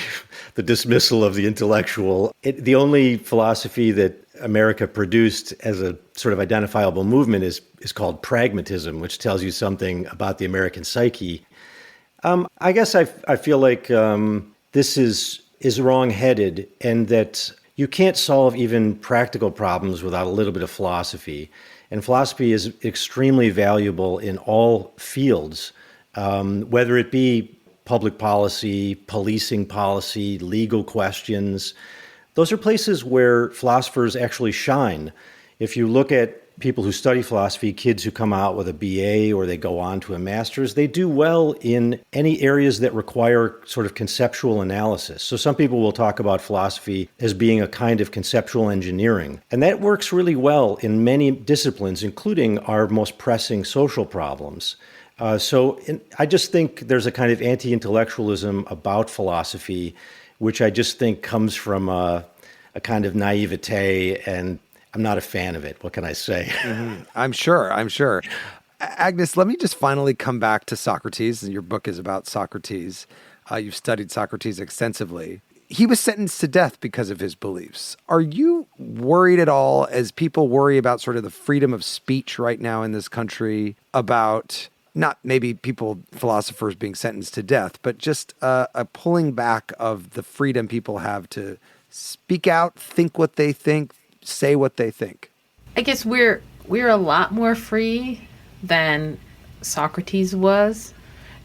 dismissal of the intellectual. The only philosophy that America produced as a sort of identifiable movement is called pragmatism, which tells you something about the American psyche. I guess I feel like this is wrong-headed, and that you can't solve even practical problems without a little bit of philosophy. And philosophy is extremely valuable in all fields, whether it be public policy, policing policy, legal questions. Those are places where philosophers actually shine. If you look at people who study philosophy, kids who come out with a BA or they go on to a master's, they do well in any areas that require sort of conceptual analysis. So some people will talk about philosophy as being a kind of conceptual engineering. And that works really well in many disciplines, including our most pressing social problems. So I just think there's a kind of anti-intellectualism about philosophy, which I just think comes from a kind of naivete, and I'm not a fan of it. What can I say? Mm-hmm. I'm sure. Agnes, let me just finally come back to Socrates. Your book is about Socrates. You've studied Socrates extensively. He was sentenced to death because of his beliefs. Are you worried at all, as people worry about sort of the freedom of speech right now in this country, about not maybe philosophers being sentenced to death, but just a pulling back of the freedom people have to speak out, think what they think, say what they think? I guess we're a lot more free than Socrates was,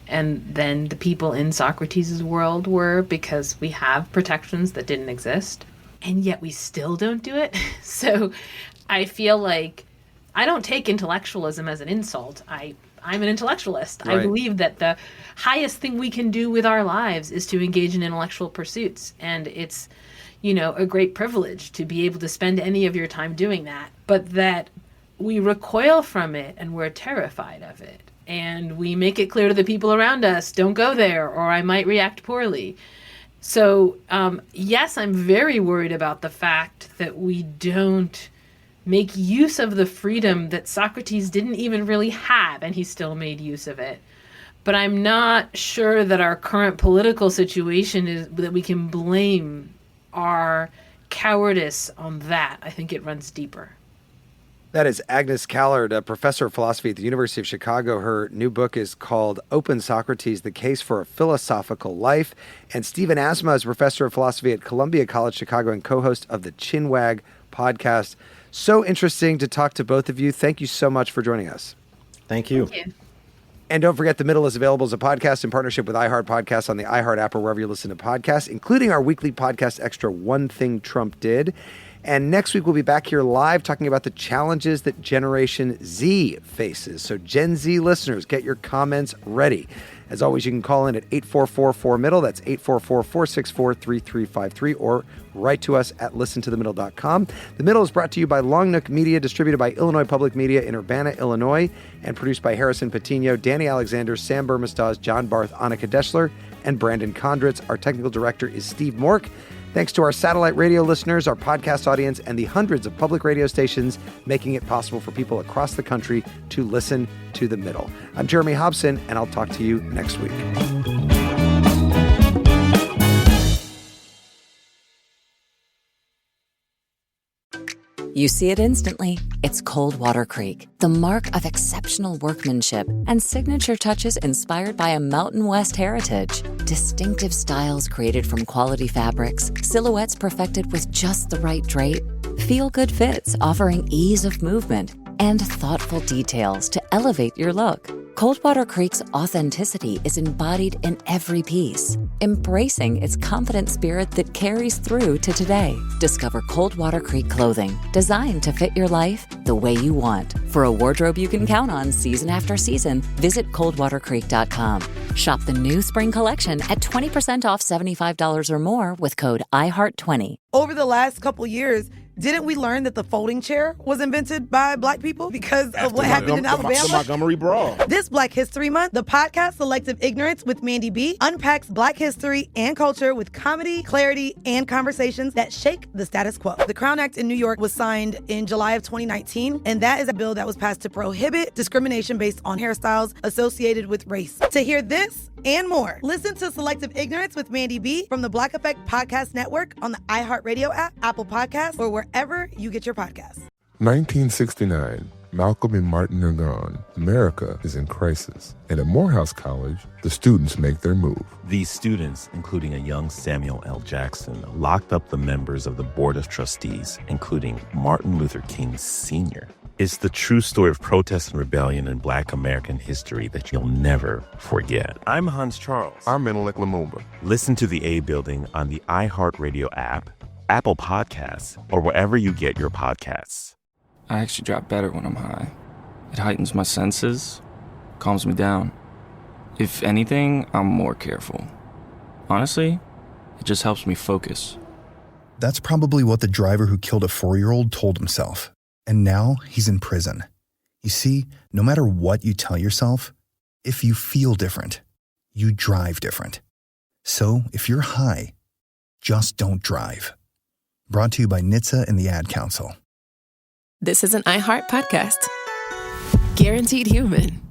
and then the people in Socrates' world were, because we have protections that didn't exist, and yet we still don't do it. So I feel like I don't take intellectualism as an insult. I'm an intellectualist. Right. I believe that the highest thing we can do with our lives is to engage in intellectual pursuits. And it's, a great privilege to be able to spend any of your time doing that. But that we recoil from it and we're terrified of it. And we make it clear to the people around us, don't go there, or I might react poorly. So, yes, I'm very worried about the fact that we don't make use of the freedom that Socrates didn't even really have, and he still made use of it. But I'm not sure that our current political situation is that we can blame our cowardice on that. I think it runs deeper. That is Agnes Callard, a professor of philosophy at the University of Chicago. Her new book is called Open Socrates, The Case for a Philosophical Life. And Stephen Asma is a professor of philosophy at Columbia College Chicago and co-host of the Chinwag podcast. So interesting to talk to both of you. Thank you so much for joining us. Thank you. Thank you. And don't forget, The Middle is available as a podcast in partnership with iHeart Podcasts on the iHeart app or wherever you listen to podcasts, including our weekly podcast extra, One Thing Trump Did. And next week, we'll be back here live talking about the challenges that Generation Z faces. So Gen Z listeners, get your comments ready. As always, you can call in at 844-4MIDDLE. That's 844-464-3353, or write to us at listentothemiddle.com. The Middle is brought to you by Long Nook Media, distributed by Illinois Public Media in Urbana, Illinois, and produced by Harrison Patino, Danny Alexander, Sam Burmistaz, John Barth, Annika Deschler, and Brandon Kondritz. Our technical director is Steve Mork. Thanks to our satellite radio listeners, our podcast audience, and the hundreds of public radio stations making it possible for people across the country to listen to The Middle. I'm Jeremy Hobson, and I'll talk to you next week. You see it instantly. It's Coldwater Creek, the mark of exceptional workmanship and signature touches inspired by a Mountain West heritage. Distinctive styles created from quality fabrics, silhouettes perfected with just the right drape, feel-good fits offering ease of movement, and thoughtful details to elevate your look. Coldwater Creek's authenticity is embodied in every piece, embracing its confident spirit that carries through to today. Discover Coldwater Creek clothing, designed to fit your life the way you want. For a wardrobe you can count on season after season, visit coldwatercreek.com. Shop the new spring collection at 20% off $75 or more with code IHEART20. Over the last couple years, didn't we learn that the folding chair was invented by Black people because of what happened in Alabama? The Montgomery Brawl. This Black History Month, the podcast Selective Ignorance with Mandy B unpacks Black history and culture with comedy, clarity, and conversations that shake the status quo. The Crown Act in New York was signed in July of 2019, and that is a bill that was passed to prohibit discrimination based on hairstyles associated with race. To hear this and more, listen to Selective Ignorance with Mandy B from the Black Effect Podcast Network on the iHeartRadio app, Apple Podcasts, or wherever you get your podcasts. 1969. Malcolm and Martin are gone. America is in crisis. And at Morehouse College, the students make their move. These students, including a young Samuel L. Jackson, locked up the members of the Board of Trustees, including Martin Luther King Sr. It's the true story of protest and rebellion in Black American history that you'll never forget. I'm Hans Charles. I'm Menelik Lumumba. Listen to The A Building on the iHeartRadio app, Apple Podcasts, or wherever you get your podcasts. I actually drop better when I'm high. It heightens my senses, calms me down. If anything, I'm more careful. Honestly, it just helps me focus. That's probably what the driver who killed a 4-year-old told himself. And now he's in prison. You see, no matter what you tell yourself, if you feel different, you drive different. So if you're high, just don't drive. Brought to you by NHTSA and the Ad Council. This is an iHeart podcast. Guaranteed Human.